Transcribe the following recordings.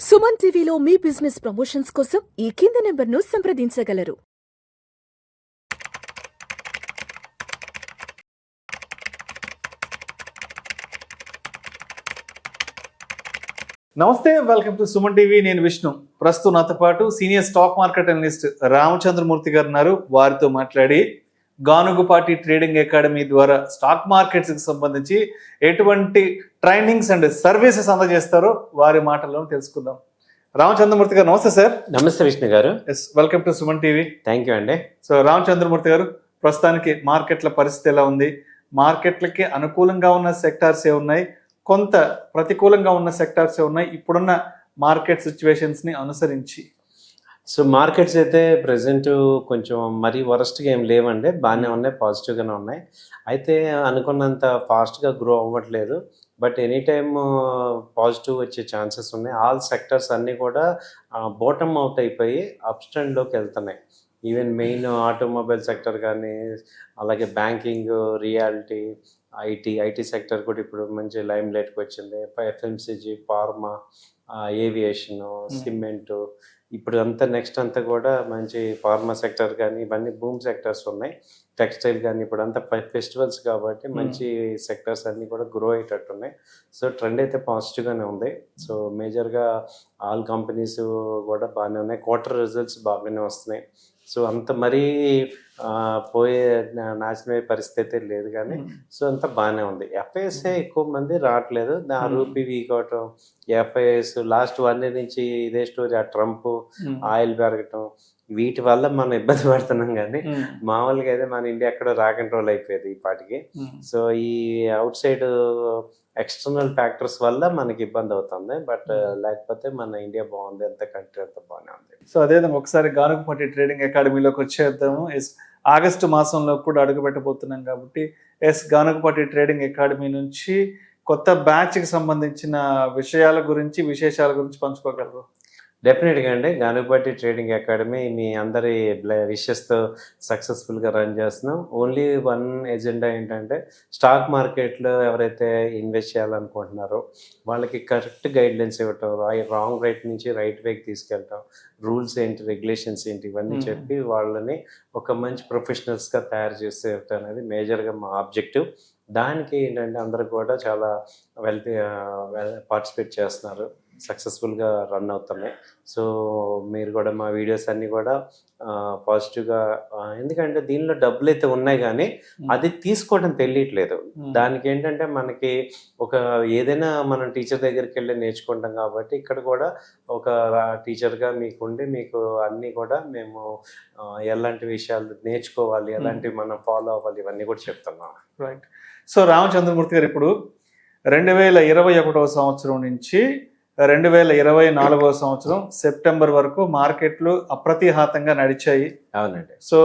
సుమన్ టీవీలో మీ business promotions కోసం ఈ కింది నెంబర్ను సంప్రదించగలరు. నమస్తే, వెల్కమ్ టు సుమన్ టీవీ. నేను విష్ణు. ప్రస్తుతం నాతో పాటు senior stock market analyst Ramachandramurthy గారు ఉన్నారు. వారితో మాట్లాడి గానుగుపాటి ట్రేడింగ్ అకాడమీ ద్వారా స్టాక్ మార్కెట్స్కి సంబంధించి ఎటువంటి ట్రైనింగ్స్ అండ్ సర్వీసెస్ అందజేస్తారో వారి మాటల్లో తెలుసుకుందాం. రామచంద్రమూర్తి గారు నమస్తే సార్. నమస్తే విష్ణు గారు. Yes, welcome to Suman TV. Thank you అండి. సో రామచంద్రమూర్తి గారు, ప్రస్తుతానికి మార్కెట్ల పరిస్థితి ఎలా ఉంది? మార్కెట్లకి అనుకూలంగా ఉన్న సెక్టార్స్ ఏ ఉన్నాయి, కొంత ప్రతికూలంగా ఉన్న సెక్టార్స్ ఏ ఉన్నాయి ఇప్పుడున్న మార్కెట్ సిచ్యువేషన్స్ని అనుసరించి? సో మార్కెట్స్ అయితే ప్రజెంట్ కొంచెం మరీ వరస్ట్గా ఏం లేవండి, బాగానే ఉన్నాయి, పాజిటివ్గానే ఉన్నాయి. అయితే అనుకున్నంత ఫాస్ట్గా గ్రో అవ్వట్లేదు, బట్ ఎనీ టైమ్ పాజిటివ్ వచ్చే ఛాన్సెస్ ఉన్నాయి. ఆల్ సెక్టర్స్ అన్నీ కూడా బాటమ్ అవుట్ అయిపోయి అప్ స్టాండ్లోకి వెళ్తున్నాయి. ఈవెన్ మెయిన్ ఆటోమొబైల్ సెక్టర్ కానీ, అలాగే బ్యాంకింగ్, రియాలిటీ, ఐటీ సెక్టర్ కూడా ఇప్పుడు మంచి లైమ్ లైట్కి వచ్చింది. ఎఫ్ఎంసీజీ, ఫార్మా, ఏవియేషను, సిమెంటు, ఇప్పుడు అంతా నెక్స్ట్ అంతా కూడా మంచి ఫార్మా సెక్టర్ కానీ ఇవన్నీ బూమ్ సెక్టర్స్ ఉన్నాయి. టెక్స్టైల్ కానీ ఇప్పుడు అంతా ఫెస్టివల్స్ కాబట్టి మంచి సెక్టర్స్ అన్నీ కూడా గ్రో అయ్యేటట్టు ఉన్నాయి. సో ట్రెండ్ అయితే పాజిటివ్గానే ఉంది. సో మేజర్గా ఆల్ కంపెనీస్ కూడా బాగానే ఉన్నాయి. క్వార్టర్ రిజల్ట్స్ బాగానే వస్తున్నాయి. సో అంత మరీ పోయే నాశనమయ్యే పరిస్థితి లేదు, కానీ సో అంతా బాగానే ఉంది. ఎఫ్ఐఎస్ఏ ఎక్కువ మంది రావట్లేదు. రూపీ వీక్ అవటం, ఎఫ్ఐఎస్ లాస్ట్ 1 year నుంచి ఇదే స్టోరీ. ఆ ట్రంప్ ఆయిల్ పెరగటం, వీటి వల్ల మనం ఇబ్బంది పడుతున్నాం, కానీ మామూలుగా అయితే మన ఇండియా ఎక్కడో కంట్రోల్ అయిపోయేది ఈ పాటికి. సో ఈ అవుట్ సైడ్ ఎక్స్టర్నల్ ఫ్యాక్టర్స్ వల్ల మనకి ఇబ్బంది అవుతుంది, బట్ లేకపోతే మన ఇండియా బాగుంది, అంత కంట్రీ అంతా బాగానే ఉంది. సో అదేవిధంగా ఒకసారి గానుగుపాటి ట్రేడింగ్ అకాడమీలోకి వచ్చేద్దాము. ఆగస్టు మాసంలో కూడా అడుగు పెట్టబోతున్నాం కాబట్టి గానుగుపాటి ట్రేడింగ్ అకాడమీ నుంచి కొత్త బ్యాచ్కి సంబంధించిన విషయాల గురించి, విశేషాల గురించి పంచుకోగలరు? డెఫినెట్గా అండి. గానుగుపాటి ట్రేడింగ్ అకాడమీ మీ అందరి విషెస్తో సక్సెస్ఫుల్గా రన్ చేస్తున్నాం. ఓన్లీ వన్ ఎజెండా ఏంటంటే, స్టాక్ మార్కెట్లో ఎవరైతే ఇన్వెస్ట్ చేయాలనుకుంటున్నారో వాళ్ళకి కరెక్ట్ గైడ్లైన్స్ ఇవ్వటం, రాంగ్ రైట్ నుంచి రైట్ వేకి తీసుకెళ్ళటం, రూల్స్ ఏంటి, రెగ్యులేషన్స్ ఏంటి, ఇవన్నీ చెప్పి వాళ్ళని ఒక మంచి ప్రొఫెషనల్స్గా తయారు చేసేయటం అనేది మేజర్గా మా ఆబ్జెక్టివ్. దానికి ఏంటంటే అందరూ కూడా చాలా పార్టిసిపేట్ చేస్తున్నారు, సక్సెస్ఫుల్గా రన్ అవుతున్నాయి. సో మీరు కూడా మా వీడియోస్ అన్నీ కూడా పాజిటివ్గా, ఎందుకంటే దీనిలో డబ్బులు అయితే ఉన్నాయి కానీ అది తీసుకోవడం తెలియట్లేదు. దానికి ఏంటంటే మనకి ఒక ఏదైనా మనం టీచర్ దగ్గరికి వెళ్ళి నేర్చుకుంటాం కాబట్టి ఇక్కడ కూడా ఒక టీచర్గా మీకుండి మీకు అన్నీ కూడా మేము ఎలాంటి విషయాలు నేర్చుకోవాలి, ఎలాంటివి మనం ఫాలో అవ్వాలి, ఇవన్నీ కూడా చెప్తున్నాం. రైట్. సో రామచంద్రమూర్తి గారు, ఇప్పుడు 2021 సంవత్సరం నుంచి 2024 సంవత్సరం సెప్టెంబర్ వరకు మార్కెట్లు అప్రతిహాతంగా నడిచాయి. అవునండి. సో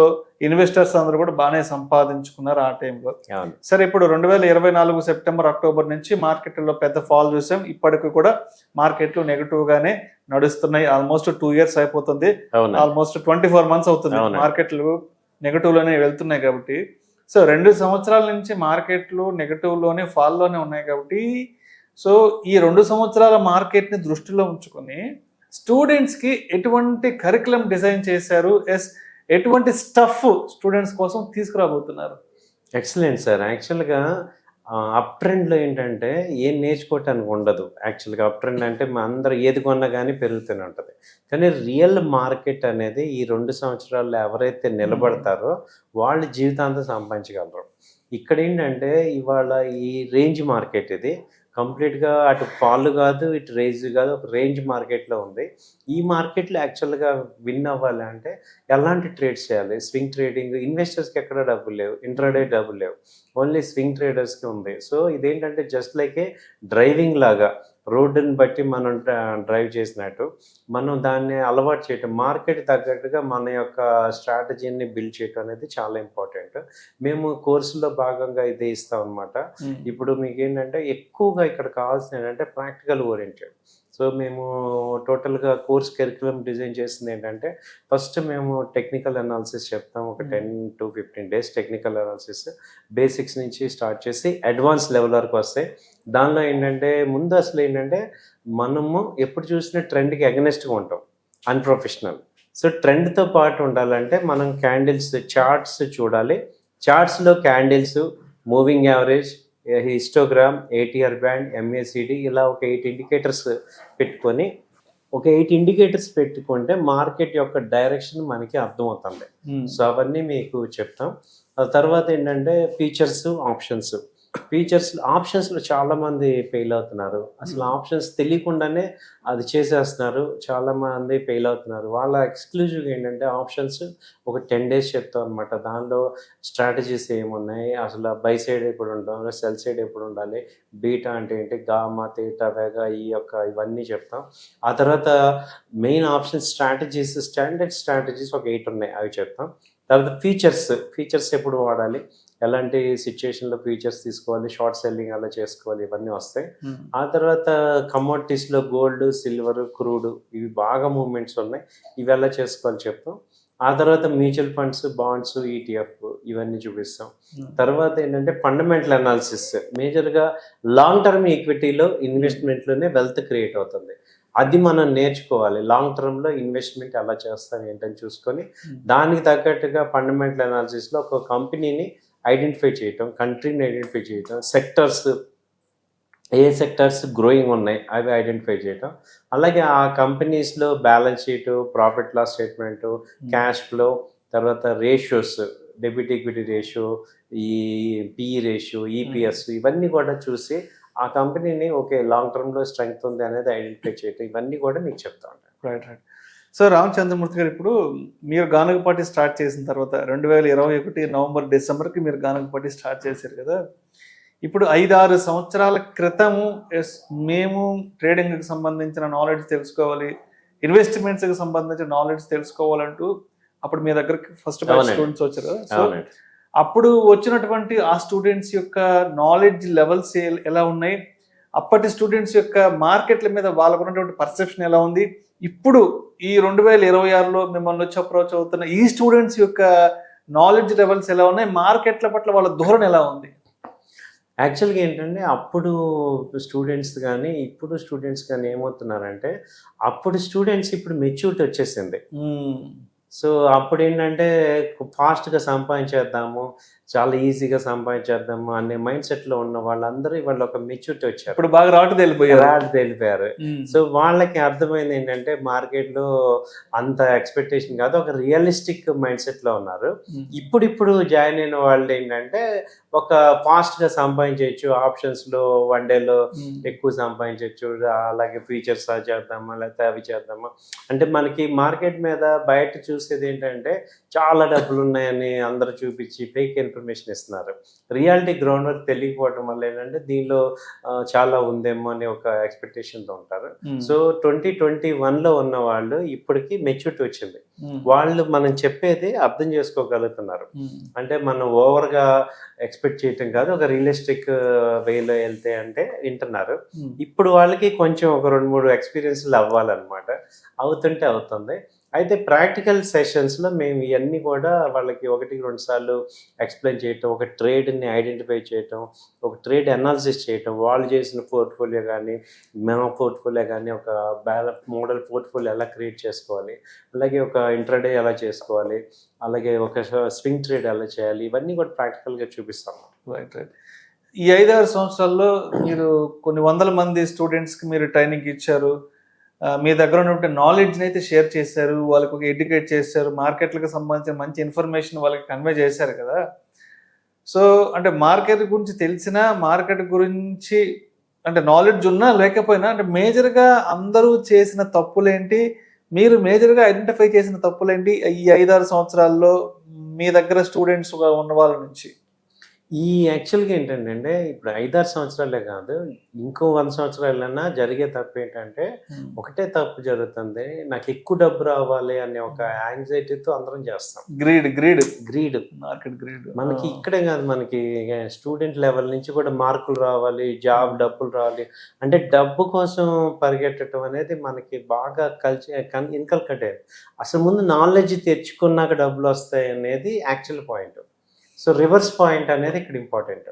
ఇన్వెస్టర్స్ అందరూ కూడా బాగానే సంపాదించుకున్నారు ఆ టైంలో. అవును. సరే, ఇప్పుడు 2024 సెప్టెంబర్, అక్టోబర్ నుంచి మార్కెట్లో పెద్ద ఫాల్ చూసాం. ఇప్పటికి కూడా మార్కెట్లు నెగిటివ్ గానే నడుస్తున్నాయి. ఆల్మోస్ట్ 2 years అయిపోతుంది. ఆల్మోస్ట్ 24 months అవుతుంది మార్కెట్లు నెగిటివ్ లోనే వెళ్తున్నాయి కాబట్టి. సో 2 సంవత్సరాల నుంచి మార్కెట్లు నెగిటివ్ లోనే, ఫాల్ లోనే ఉన్నాయి కాబట్టి, సో ఈ 2 సంవత్సరాల మార్కెట్ని దృష్టిలో ఉంచుకొని స్టూడెంట్స్కి ఎటువంటి కరికులం డిజైన్ చేశారు, ఎటువంటి స్టఫ్ స్టూడెంట్స్ కోసం తీసుకురాబోతున్నారు? Excellent sir. యాక్చువల్గా అప్ ట్రెండ్లో ఏంటంటే ఏం నేర్చుకోవటానికి ఉండదు. యాక్చువల్గా అప్ ట్రెండ్ అంటే మా అందరూ ఏది కొన్నా కానీ పెరుగుతూనే ఉంటుంది, కానీ రియల్ మార్కెట్ అనేది ఈ 2 సంవత్సరాల్లో ఎవరైతే నిలబడతారో వాళ్ళు జీవితాంతం సంపాదించగలరు. ఇక్కడ ఏంటంటే ఇవాళ ఈ రేంజ్ మార్కెట్, ఇది కంప్లీట్గా అటు ఫాల్ కాదు, ఇటు రేంజ్ కాదు, ఒక రేంజ్ మార్కెట్లో ఉంది. ఈ మార్కెట్లో యాక్చువల్గా విన్ అవ్వాలి అంటే ఎలాంటి ట్రేడ్స్ చేయాలి? స్వింగ్ ట్రేడింగ్, ఇన్వెస్టర్స్కి ఎక్కడ డబ్బులు లేవు, ఇంట్రాడే డబ్బులు లేవు, ఓన్లీ స్వింగ్ ట్రేడర్స్కి ఉంది. సో ఇదేంటంటే జస్ట్ లైక్ ఏ డ్రైవింగ్ లాగా, రోడ్డుని బట్టి మనం డ్రైవ్ చేసినట్టు మనం దాన్ని అలవాటు చేయటం, మార్కెట్ తగ్గట్టుగా మన యొక్క స్ట్రాటజీని బిల్డ్ చేయటం అనేది చాలా ఇంపార్టెంట్. మేము కోర్సులో భాగంగా ఇదే ఇస్తాం అనమాట. ఇప్పుడు మీకు ఏంటంటే ఎక్కువగా ఇక్కడ కావాల్సిన ఏంటంటే ప్రాక్టికల్ ఓరియంటెడ్. సో మేము టోటల్గా కోర్స్ కరికులం డిజైన్ చేసింది ఏంటంటే ఫస్ట్ మేము టెక్నికల్ అనాలిసిస్ చెప్తాం, ఒక 10 to 15 days technical analysis basics నుంచి స్టార్ట్ చేసి అడ్వాన్స్ లెవెల్ వరకు వస్తాయి. దానిలో ఏంటంటే ముందు అసలు ఏంటంటే మనము ఎప్పుడు చూసినా ట్రెండ్కి అగెనెస్ట్గా ఉంటాం, అన్ప్రొఫెషనల్. సో ట్రెండ్తో పాటు ఉండాలంటే మనం క్యాండిల్స్ చార్ట్స్ చూడాలి. చార్ట్స్లో candles, moving average, histogram, ATR band, MACD ఇలా ఒక 8 ఇండికేటర్స్ పెట్టుకొని ఒక 8 ఇండికేటర్స్ పెట్టుకుంటే మార్కెట్ యొక్క డైరెక్షన్ మనకి అర్థమవుతుంది. సో అవన్నీ మీకు చెప్తాం. ఆ తర్వాత ఏంటంటే ఫీచర్స్, ఆప్షన్స్లో చాలామంది ఫెయిల్ అవుతున్నారు. అసలు ఆప్షన్స్ తెలియకుండానే అది చేసేస్తున్నారు, చాలామంది ఫెయిల్ అవుతున్నారు. వాళ్ళ ఎక్స్క్లూజివ్గా ఏంటంటే ఆప్షన్స్ ఒక 10 days చెప్తాం అనమాట. దానిలో స్ట్రాటజీస్ ఏమున్నాయి, అసలు బై సైడ్ ఎప్పుడు ఉండాలి, సెల్ సైడ్ ఎప్పుడు ఉండాలి, బీటా అంటే ఏంటి, గామా, తేటా, వేగా ఇవన్నీ చెప్తాం. ఆ తర్వాత main option strategies, standard strategies ఒక 8 ఉన్నాయి, అవి చెప్తాం. తర్వాత ఫీచర్స్ ఎప్పుడు వాడాలి, ఎలాంటి సిచ్యుయేషన్లో ఫీచర్స్ తీసుకోవాలి, షార్ట్ సెల్లింగ్ అలా చేసుకోవాలి, ఇవన్నీ వస్తాయి. ఆ తర్వాత కమోడిటీస్లో గోల్డ్, సిల్వర్, క్రూడ్ ఇవి బాగా మూవ్మెంట్స్ ఉన్నాయి, ఇవి ఎలా చేసుకోవాలి చెప్తాం. ఆ తర్వాత మ్యూచువల్ ఫండ్స్, బాండ్స్, ఈటీఎఫ్ ఇవన్నీ చూపిస్తాం. తర్వాత ఏంటంటే ఫండమెంటల్ అనాలిసిస్, మేజర్గా లాంగ్ టర్మ్ ఈక్విటీలో ఇన్వెస్ట్మెంట్లోనే వెల్త్ క్రియేట్ అవుతుంది. అది మనం నేర్చుకోవాలి. లాంగ్ టర్మ్లో ఇన్వెస్ట్మెంట్ ఎలా చేస్తాం ఏంటని చూసుకొని దానికి తగ్గట్టుగా ఫండమెంటల్ అనాలిసిస్లో ఒక కంపెనీని ఐడెంటిఫై చేయటం, కంట్రీని ఐడెంటిఫై చేయటం, ఏ సెక్టర్స్ గ్రోయింగ్ ఉన్నాయి అవి ఐడెంటిఫై చేయటం, అలాగే ఆ కంపెనీస్లో balance sheet, profit loss statement, cash flow, తర్వాత రేషియోస్, డెబిట్ ఈక్విటీ రేషియో, ఈ పిఈ రేషియో, ఈపీఎస్ ఇవన్నీ కూడా చూసి ఆ కంపెనీని ఓకే లాంగ్ టర్మ్లో స్ట్రెంగ్త్ ఉంది అనేది ఐడెంటిఫై చేయటం, ఇవన్నీ కూడా మీకు చెప్తా ఉంటాను. రైట్. సో రామచంద్రమూర్తి గారు, ఇప్పుడు మీరు గానగపాటి స్టార్ట్ చేసిన తర్వాత 2021 నవంబర్, డిసెంబర్కి మీరు గానగపాటి స్టార్ట్ చేశారు కదా. ఇప్పుడు 5-6 సంవత్సరాల క్రితము మేము ట్రేడింగ్కి సంబంధించిన నాలెడ్జ్ తెలుసుకోవాలి, ఇన్వెస్ట్మెంట్స్కి సంబంధించిన నాలెడ్జ్ తెలుసుకోవాలంటూ అప్పుడు మీ దగ్గరికి ఫస్ట్ బ్యాచ్ స్టూడెంట్స్ వచ్చారు కదా. సో అప్పుడు వచ్చినటువంటి ఆ స్టూడెంట్స్ యొక్క నాలెడ్జ్ లెవెల్స్ ఎలా ఉన్నాయి, అప్పటి స్టూడెంట్స్ యొక్క మార్కెట్ల మీద వాళ్ళకు ఉన్నటువంటి పర్సెప్షన్ ఎలా ఉంది, ఇప్పుడు ఈ 2026లో మిమ్మల్ని వచ్చి అప్రోచ్ అవుతున్న ఈ స్టూడెంట్స్ యొక్క నాలెడ్జ్ లెవెల్స్ ఎలా ఉన్నాయి, మార్కెట్ల పట్ల వాళ్ళ ధోరణి ఎలా ఉంది? యాక్చువల్గా ఏంటంటే అప్పుడు స్టూడెంట్స్ కానీ ఇప్పుడు స్టూడెంట్స్ కానీ ఏమవుతున్నారంటే అప్పుడు స్టూడెంట్స్ ఇప్పుడు మెచ్యూరిటీ వచ్చేసింది. సో అప్పుడు ఏంటంటే ఫాస్ట్గా సంపాదించేద్దాము, చాలా ఈజీగా సంపాదించేద్దాము అనే మైండ్ సెట్లో ఉన్న వాళ్ళందరూ ఇవాళ ఒక మెచ్యూరిటీ వచ్చారు. ఇప్పుడు బాగా రాటు తెలిపారు. సో వాళ్ళకి అర్థమైంది ఏంటంటే మార్కెట్లో అంత ఎక్స్పెక్టేషన్ కాదు, ఒక రియలిస్టిక్ మైండ్ సెట్లో ఉన్నారు. ఇప్పుడు జాయిన్ అయిన వాళ్ళు ఏంటంటే ఒక ఫాస్ట్గా సంపాదించవచ్చు, ఆప్షన్స్లో వన్ డేలో ఎక్కువ సంపాదించవచ్చు, అలాగే ఫీచర్స్ చేద్దామా లేకపోతే అవి చేద్దామా అంటే మనకి మార్కెట్ మీద బయట చూసేది ఏంటంటే చాలా డబ్బులు ఉన్నాయని అందరూ చూపించి ఫేక్ ఇన్ఫర్మేషన్ ఇస్తున్నారు. రియాలిటీ గ్రౌండ్ వర్క్ తెలియకపోవడం వల్ల ఏంటంటే దీనిలో చాలా ఉందేమో అని ఒక ఎక్స్పెక్టేషన్తో ఉంటారు. సో 2021లో ఉన్న వాళ్ళు ఇప్పటికి మెచ్యూరిటీ వచ్చింది, వాళ్ళు మనం చెప్పేది అర్థం చేసుకోగలుగుతున్నారు. అంటే మనం ఓవర్గా ఎక్స్పెక్ట్ చేయటం కాదు, ఒక రియలిస్టిక్ వేలో వెళ్తే అంటే వింటున్నారు. ఇప్పుడు వాళ్ళకి కొంచెం ఒక 2-3 ఎక్స్పీరియన్స్లు అవ్వాలన్నమాట, అవుతుంది. అయితే ప్రాక్టికల్ సెషన్స్లో మేము ఇవన్నీ కూడా వాళ్ళకి 1-2 సార్లు ఎక్స్ప్లెయిన్ చేయటం, ఒక ట్రేడ్ని ఐడెంటిఫై చేయటం, ఒక ట్రేడ్ అనాలిసిస్ చేయటం, వాళ్ళు చేసిన పోర్ట్ఫోలియో కానీ మన పోర్ట్ఫోలియో కానీ ఒక మోడల్ పోర్ట్ఫోలియో ఎలా క్రియేట్ చేసుకోవాలి, అలాగే ఒక ఇంట్రాడే ఎలా చేసుకోవాలి, అలాగే ఒక స్వింగ్ ట్రేడ్ ఎలా చేయాలి, ఇవన్నీ కూడా ప్రాక్టికల్గా చూపిస్తాము. రైట్. ఈ 5-6 సంవత్సరాల్లో మీరు కొన్ని వందల మంది స్టూడెంట్స్కి మీరు ట్రైనింగ్ ఇచ్చారు, మీ దగ్గర ఉన్నటువంటి నాలెడ్జ్ని అయితే షేర్ చేశారు, వాళ్ళకి ఒక ఎడ్యుకేట్ చేశారు, మార్కెట్లకు సంబంధించిన మంచి ఇన్ఫర్మేషన్ వాళ్ళకి కన్వే చేశారు కదా. సో అంటే మార్కెట్ గురించి తెలిసినా, మార్కెట్ గురించి అంటే నాలెడ్జ్ ఉన్నా లేకపోయినా, అంటే మేజర్గా అందరూ చేసిన తప్పులేంటి, మీరు మేజర్గా ఐడెంటిఫై చేసిన తప్పులేంటి ఈ 5-6 సంవత్సరాల్లో మీ దగ్గర స్టూడెంట్స్గా ఉన్న వాళ్ళ నుంచి? ఈ యాక్చువల్గా ఏంటంటే ఇప్పుడు 5-6 సంవత్సరాలే కాదు, ఇంకో 100 సంవత్సరాలన్నా జరిగే తప్పు ఏంటంటే ఒకటే తప్పు జరుగుతుంది. నాకు ఎక్కువ డబ్బు రావాలి అనే ఒక యాంగ్జైటీతో అందరం చేస్తాం. గ్రీడ్ మార్కెట్ గ్రీడ్ మనకి ఇక్కడే కాదు, మనకి స్టూడెంట్ లెవెల్ నుంచి కూడా మార్కులు రావాలి, జాబ్ డబ్బులు రావాలి అంటే డబ్బు కోసం పరిగెట్టడం అనేది మనకి బాగా ఇన్కల్కటే. అసలు ముందు నాలెడ్జ్ తెచ్చుకున్నాక డబ్బులు వస్తాయి అనేది actual point. So reverse point అనేది ఇక్కడ ఇంపార్టెంట్.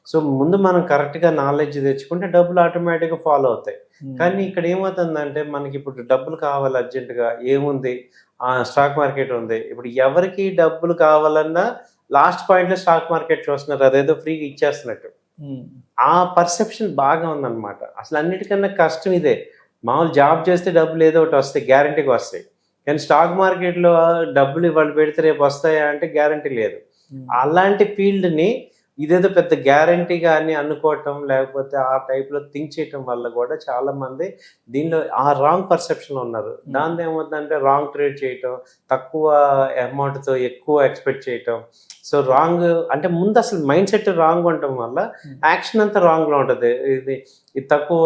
సో ముందు మనం కరెక్ట్గా నాలెడ్జ్ తెచ్చుకుంటే డబ్బులు ఆటోమేటిక్గా ఫాలో అవుతాయి. కానీ ఇక్కడ ఏమవుతుందంటే మనకి ఇప్పుడు డబ్బులు కావాలి అర్జెంటుగా, ఏముంది స్టాక్ మార్కెట్ ఉంది. ఇప్పుడు ఎవరికి డబ్బులు కావాలన్నా లాస్ట్ పాయింట్లో స్టాక్ మార్కెట్ చూస్తున్నారు, అదేదో ఫ్రీగా ఇచ్చేస్తున్నట్టు. ఆ పర్సెప్షన్ బాగా ఉందన్నమాట. అసలు అన్నిటికన్నా కష్టం ఇదే. మామూలు జాబ్ చేస్తే డబ్బులు ఏదో ఒకటి వస్తాయి, గ్యారంటీగా వస్తాయి. కానీ స్టాక్ మార్కెట్లో డబ్బులు ఇవాళ పెడితే రేపు వస్తాయా అంటే గ్యారంటీ లేదు. అలాంటి ఫీల్డ్ని ఇదేదో పెద్ద గ్యారంటీగా అని అనుకోవటం, లేకపోతే ఆ టైప్లో థింక్ చేయటం వల్ల కూడా చాలా మంది దీనిలో ఆ రాంగ్ పర్సెప్షన్లో ఉన్నారు. దాని ఏమవుతుందంటే రాంగ్ ట్రేడ్ చేయటం, తక్కువ అమౌంట్తో ఎక్కువ ఎక్స్పెక్ట్ చేయటం. సో రాంగ్ అంటే ముందు అసలు మైండ్ సెట్ రాంగ్ ఉండటం వల్ల యాక్షన్ అంతా రాంగ్లో ఉంటుంది. ఇది తక్కువ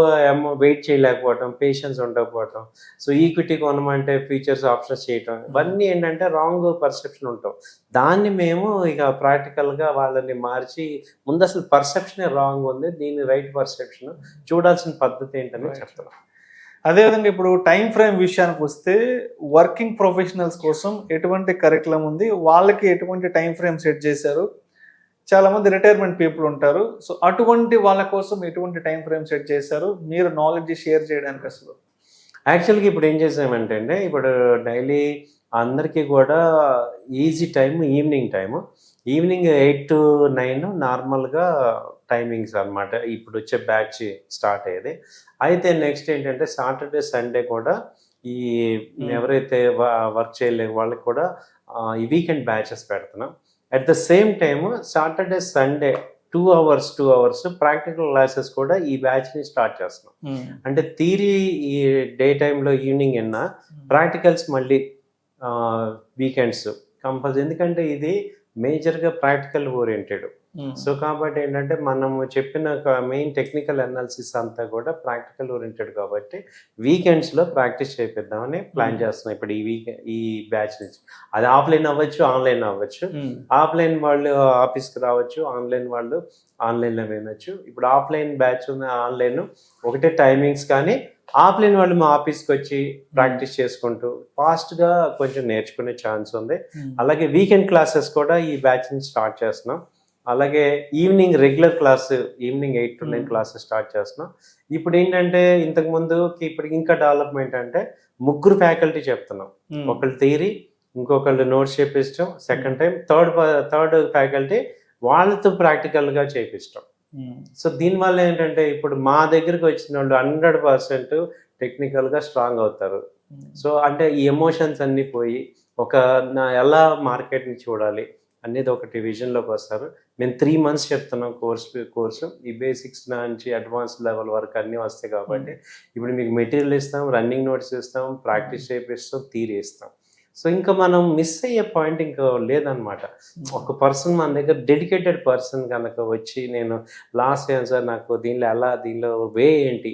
వెయిట్ చేయలేకపోవటం, పేషెన్స్ ఉండకపోవటం, సో ఈక్విటీ కొనమంటే ఫ్యూచర్స్ ఆప్షన్స్ చేయటం, ఇవన్నీ ఏంటంటే రాంగ్ పర్సెప్షన్ ఉంటాం. దాన్ని మేము ఇక ప్రాక్టికల్గా వాళ్ళని మార్చి ముందు అసలు పర్సెప్షనే రాంగ్ ఉంది, దీన్ని రైట్ పర్సెప్షన్ చూడాల్సిన పద్ధతి ఏంటని చెప్తున్నాం. అదేవిధంగా ఇప్పుడు టైం ఫ్రేమ్ విషయానికి వస్తే వర్కింగ్ ప్రొఫెషనల్స్ కోసం ఎటువంటి కరికులం ఉంది, వాళ్ళకి ఎటువంటి టైం ఫ్రేమ్ సెట్ చేశారు? చాలా మంది రిటైర్మెంట్ పీపుల్ ఉంటారు, సో అటువంటి వాళ్ళ కోసం ఎటువంటి టైం ఫ్రేమ్ సెట్ చేశారు మీరు నాలెడ్జ్ షేర్ చేయడానికి? అసలు యాక్చువల్గా ఇప్పుడు ఏం చేసామంటే అండి, ఇప్పుడు డైలీ అందరికీ కూడా ఈజీ టైం ఈవినింగ్ 8 to 9 నార్మల్గా టైమింగ్స్ అనమాట. ఇప్పుడు వచ్చే బ్యాచ్ స్టార్ట్ అయ్యేది. అయితే నెక్స్ట్ ఏంటంటే సాటర్డే సండే కూడా ఈ ఎవరైతే వర్క్ చేయలేని వాళ్ళకి కూడా ఈ వీకెండ్ బ్యాచెస్ పెడుతున్నాం. At the same time Saturday Sunday 2 hours practical classes కూడా ఈ బ్యాచ్ని స్టార్ట్ చేస్తున్నాం. అంటే థియరీ ఈ డే టైంలో ఈవినింగ్ విన్నా, ప్రాక్టికల్స్ మళ్ళీ వీకెండ్స్ కంపల్సరీ. ఎందుకంటే ఇది మేజర్గా ప్రాక్టికల్ ఓరియంటెడ్. సో కాబట్టి ఏంటంటే మనము చెప్పిన మెయిన్ టెక్నికల్ అనాలిసిస్ అంతా కూడా ప్రాక్టికల్ ఓరియంటెడ్ కాబట్టి వీకెండ్స్లో ప్రాక్టీస్ చేపిద్దామని ప్లాన్ చేస్తున్నాం. ఇప్పుడు ఈ బ్యాచ్ నుంచి అది ఆఫ్లైన్ అవ్వచ్చు, ఆన్లైన్ అవ్వచ్చు. ఆఫ్లైన్ వాళ్ళు ఆఫీస్కి రావచ్చు, ఆన్లైన్ వాళ్ళు ఆన్లైన్లో వినొచ్చు. ఇప్పుడు ఆఫ్లైన్ బ్యాచ్ ఉన్న ఆన్లైన్ ఒకటే టైమింగ్స్, కానీ ఆఫ్లైన్ వాళ్ళు మా ఆఫీస్కి వచ్చి ప్రాక్టీస్ చేసుకుంటూ ఫాస్ట్గా కొంచెం నేర్చుకునే ఛాన్స్ ఉంది. అలాగే వీకెండ్ క్లాసెస్ కూడా ఈ బ్యాచ్ నుంచి స్టార్ట్ చేస్తున్నాం. అలాగే evening regular class evening 8 to 9 classes start చేస్తున్నాం. ఇప్పుడు ఏంటంటే ఇంతకుముందు ఇప్పుడు ఇంకా డెవలప్మెంట్ అంటే 3 ఫ్యాకల్టీ చెప్తున్నాం. ఒకళ్ళు థియరీ, ఇంకొకళ్ళు నోట్స్ చేపిస్తాం, సెకండ్ టైం థర్డ్ ఫ్యాకల్టీ వాళ్ళతో ప్రాక్టికల్గా చేపిస్తాం. సో దీనివల్ల ఏంటంటే ఇప్పుడు మా దగ్గరికి వచ్చిన వాళ్ళు 100% టెక్నికల్గా స్ట్రాంగ్ అవుతారు. సో అంటే ఈ ఎమోషన్స్ అన్నీ పోయి ఎలా మార్కెట్ని చూడాలి అనేది ఒకటి విజన్లోకి వస్తారు. మేము 3 months చెప్తున్నాం కోర్సు. ఈ బేసిక్స్ నుంచి అడ్వాన్స్ లెవెల్ వరకు అన్నీ వస్తాయి కాబట్టి ఇప్పుడు మీకు మెటీరియల్ ఇస్తాం, రన్నింగ్ నోట్స్ ఇస్తాం, ప్రాక్టీస్ చేపిస్తాం, థియరీ ఇస్తాం. సో ఇంకా మనం మిస్ అయ్యే పాయింట్ ఇంకా లేదనమాట. ఒక పర్సన్ మన దగ్గర డెడికేటెడ్ పర్సన్ కనుక వచ్చి నేను లాస్ట్ టైం సార్ నాకు దీనిలో వే ఏంటి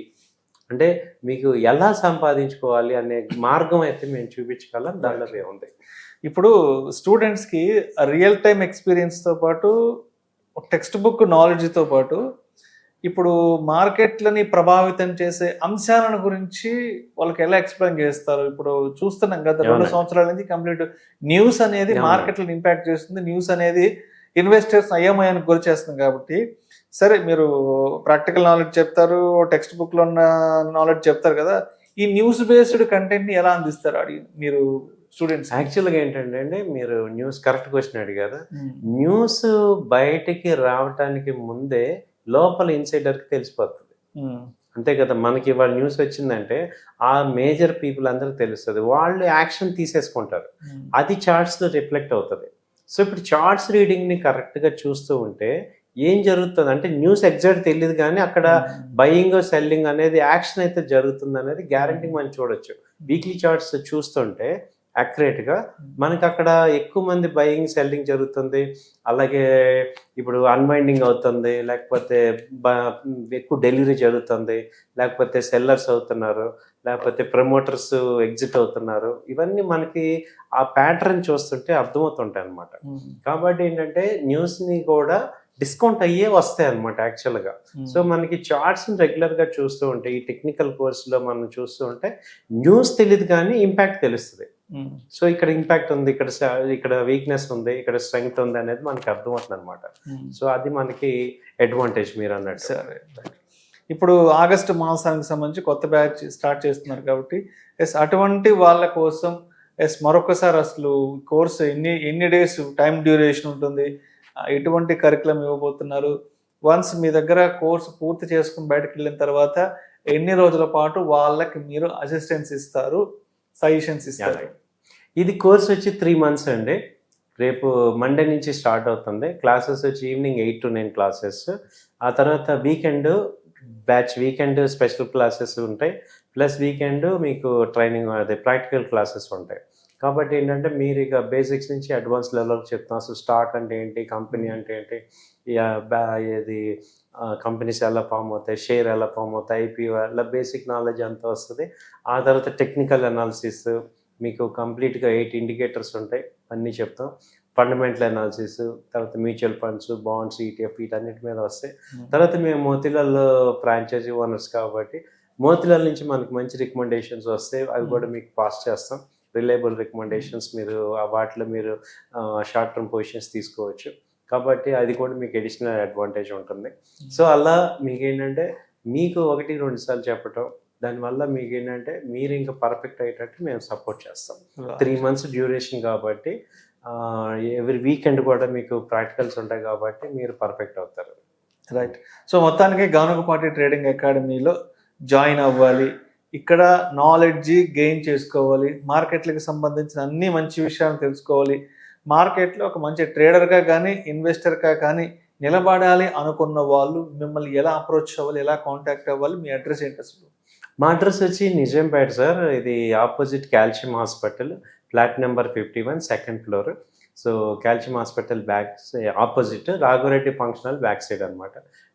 అంటే మీకు ఎలా సంపాదించుకోవాలి అనే మార్గం అయితే మేము చూపించగలం. దానిలో వే ఉంది. ఇప్పుడు స్టూడెంట్స్కి రియల్ టైమ్ ఎక్స్పీరియన్స్తో పాటు టెక్స్ట్ బుక్ నాలెడ్జ్తో పాటు ఇప్పుడు మార్కెట్లని ప్రభావితం చేసే అంశాలను గురించి వాళ్ళకి ఎలా ఎక్స్ప్లెయిన్ చేస్తారు? ఇప్పుడు చూస్తున్నాం కదా 2 సంవత్సరాల నుంచి కంప్లీట్ న్యూస్ అనేది మార్కెట్లను ఇంపాక్ట్ చేస్తుంది. న్యూస్ అనేది ఇన్వెస్టర్స్ అయోమయానికి గురి చేస్తుంది. కాబట్టి సరే మీరు ప్రాక్టికల్ నాలెడ్జ్ చెప్తారు, టెక్స్ట్ బుక్లో ఉన్న నాలెడ్జ్ చెప్తారు కదా, ఈ న్యూస్ బేస్డ్ కంటెంట్ని ఎలా అందిస్తారు మీరు స్టూడెంట్స్? యాక్చువల్గా ఏంటంటే అండి, మీరు న్యూస్ కరెక్ట్ క్వశ్చన్ అడిగారు. న్యూస్ బయటికి రావటానికి ముందే లోపల ఇన్సైడర్కి తెలిసిపోతుంది. అంతే కదా, మనకి ఇవాళ న్యూస్ వచ్చిందంటే ఆ మేజర్ పీపుల్ అందరికి తెలుస్తుంది, వాళ్ళు యాక్షన్ తీసేసుకుంటారు, అది చార్ట్స్లో రిఫ్లెక్ట్ అవుతుంది. సో ఇప్పుడు చార్ట్స్ రీడింగ్ని కరెక్ట్గా చూస్తూ ఉంటే ఏం జరుగుతుంది అంటే న్యూస్ ఎగ్జాక్ట్ తెలియదు, కానీ అక్కడ బయింగ్ సెల్లింగ్ అనేది యాక్షన్ అయితే జరుగుతుంది అనేది గ్యారంటీ మనం చూడొచ్చు. వీక్లీ చార్ట్స్ చూస్తుంటే యాక్యురేట్గా. మనకి అక్కడ ఎక్కువ మంది బయింగ్ సెల్లింగ్ జరుగుతుంది, అలాగే ఇప్పుడు అన్వైండింగ్ అవుతుంది, లేకపోతే ఎక్కువ డెలివరీ జరుగుతుంది, లేకపోతే సెల్లర్స్ అవుతున్నారు, లేకపోతే ప్రమోటర్స్ ఎగ్జిట్ అవుతున్నారు. ఇవన్నీ మనకి ఆ ప్యాటర్న్ చూస్తుంటే అర్థమవుతుంటాయి అనమాట. కాబట్టి ఏంటంటే న్యూస్ని కూడా డిస్కౌంట్ అయ్యే వస్తాయి అనమాట యాక్చువల్గా. సో మనకి చార్ట్స్ని రెగ్యులర్గా చూస్తూ ఉంటే, ఈ టెక్నికల్ కోర్సులో మనం చూస్తూ ఉంటే న్యూస్ తెలియదు కానీ ఇంపాక్ట్ తెలుస్తుంది. సో ఇక్కడ ఇంపాక్ట్ ఉంది, ఇక్కడ వీక్నెస్ ఉంది, ఇక్కడ స్ట్రెంగ్త్ ఉంది అనేది మనకి అర్థమవుతుంది అనమాట. సో అది మనకి అడ్వాంటేజ్ మీరు అన్నట్టు. సరే, ఇప్పుడు ఆగస్టు మాసానికి సంబంధించి కొత్త బ్యాచ్ స్టార్ట్ చేస్తున్నారు కాబట్టి అటువంటి వాళ్ళ కోసం మరొకసారి అసలు కోర్సు ఎన్ని డేస్ టైం డ్యూరేషన్ ఉంటుంది, ఎటువంటి కరికులం ఇవ్వబోతున్నారు, వన్స్ మీ దగ్గర కోర్సు పూర్తి చేసుకుని బయటకు వెళ్ళిన తర్వాత ఎన్ని రోజుల పాటు వాళ్ళకి మీరు అసిస్టెన్స్ ఇస్తారు, సజెషన్స్ ఇస్తారు? ఇది కోర్స్ వచ్చి 3 months అండి. రేపు మండే నుంచి స్టార్ట్ అవుతుంది. క్లాసెస్ వచ్చి ఈవినింగ్ 8 to 9 క్లాసెస్. ఆ తర్వాత వీకెండ్ స్పెషల్ క్లాసెస్ ఉంటాయి, ప్లస్ వీకెండ్ మీకు ట్రైనింగ్ అదే ప్రాక్టికల్ క్లాసెస్ ఉంటాయి. కాబట్టి ఏంటంటే మీరు ఇక బేసిక్స్ నుంచి అడ్వాన్స్ లెవెల్కి చెప్తాం. అసలు స్టాక్ అంటే ఏంటి, కంపెనీ అంటే ఏంటి, ఏది కంపెనీస్ ఎలా ఫామ్ అవుతాయి, షేర్ ఎలా ఫామ్ అవుతాయి, ఐపీఓ అలా బేసిక్ నాలెడ్జ్ అంతా వస్తుంది. ఆ తర్వాత టెక్నికల్ అనాలిసిస్ మీకు కంప్లీట్గా 8 ఇండికేటర్స్ ఉంటాయి, అన్నీ చెప్తాం. ఫండమెంటల్ అనాలిసిస్, తర్వాత మ్యూచువల్ ఫండ్స్, బాండ్స్, ఈటీఎఫ్ వీటన్నిటి మీద వస్తాయి. తర్వాత మేము మోతిలాల్ ఫ్రాంచైజీ ఓనర్స్ కాబట్టి మోతిలాల్ నుంచి మనకు మంచి రికమెండేషన్స్ వస్తాయి, అవి కూడా మీకు పాస్ చేస్తాం. రిలయబుల్ రికమెండేషన్స్, మీరు వాటిలో మీరు షార్ట్ టర్మ్ పొజిషన్స్ తీసుకోవచ్చు. కాబట్టి అది కూడా మీకు అడిషనల్ అడ్వాంటేజ్ ఉంటుంది. సో అలా మీకు ఏంటంటే మీకు 1-2 సార్లు చెప్పటం, దానివల్ల మీకు ఏంటంటే మీరు ఇంకా పర్ఫెక్ట్ అయ్యేటట్టు మేము సపోర్ట్ చేస్తాం. 3 months డ్యూరేషన్ కాబట్టి ఎవ్రీ వీకెండ్ కూడా మీకు ప్రాక్టికల్స్ ఉంటాయి కాబట్టి మీరు పర్ఫెక్ట్ అవుతారు. రైట్. సో మొత్తానికి గానుగపాటి ట్రేడింగ్ అకాడమీలో జాయిన్ అవ్వాలి, ఇక్కడ నాలెడ్జ్ గెయిన్ చేసుకోవాలి, మార్కెట్లకు సంబంధించిన అన్ని మంచి విషయాలను తెలుసుకోవాలి, మార్కెట్లో ఒక మంచి ట్రేడర్గా కానీ ఇన్వెస్టర్గా కానీ నిలబడాలి అనుకున్న వాళ్ళు మిమ్మల్ని ఎలా అప్రోచ్ అవ్వాలి, ఎలా కాంటాక్ట్ అవ్వాలి, మీ అడ్రస్ ఏంటి అసలు? మా అడ్రస్ వచ్చి నిజాంపేట సార్. ఇది opposite calcium hospital, flat number 51, 2nd floor. So calcium hospital opposite Raghavareddy functional back side అనమాట,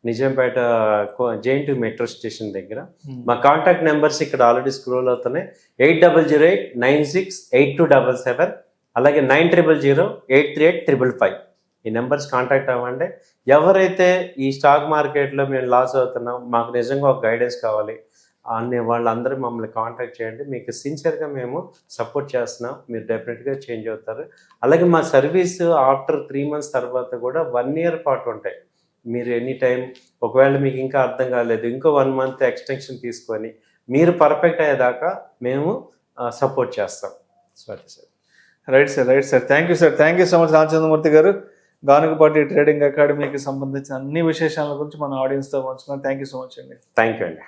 నిజాంపేట JNT మెట్రో స్టేషన్ దగ్గర. మా కాంటాక్ట్ నెంబర్స్ ఇక్కడ ఆల్రెడీ స్క్రోల్ అవుతున్నాయి. 8008968277, అలాగే 9000838555. ఈ నెంబర్స్ కాంటాక్ట్ అవ్వండి. ఎవరైతే ఈ స్టాక్ మార్కెట్లో మేము లాస్ అవుతున్నాం, మాకు నిజంగా ఒక గైడెన్స్ కావాలి అనే వాళ్ళందరూ మమ్మల్ని కాంటాక్ట్ చేయండి. మీకు సిన్సియర్గా మేము సపోర్ట్ చేస్తున్నాం, మీరు డెఫినెట్గా చేంజ్ అవుతారు. అలాగే మా సర్వీస్ ఆఫ్టర్ 3 months తర్వాత కూడా 1 year పాటు ఉంటాయి. మీరు ఎనీ టైం ఒకవేళ మీకు ఇంకా అర్థం కాలేదు, ఇంకో 1 month ఎక్స్టెన్షన్ తీసుకొని మీరు పర్ఫెక్ట్ అయ్యేదాకా మేము సపోర్ట్ చేస్తాం. Sorry sir. Right sir. Thank you so much Ramachandramurthy గారు. గానుగపాటి ట్రేడింగ్ అకాడమీకి సంబంధించిన అన్ని విశేషాల గురించి మన ఆడియన్స్తో పంచుకున్నాం. థ్యాంక్ యూ సో మచ్ అండి. థ్యాంక్ యూ అండి.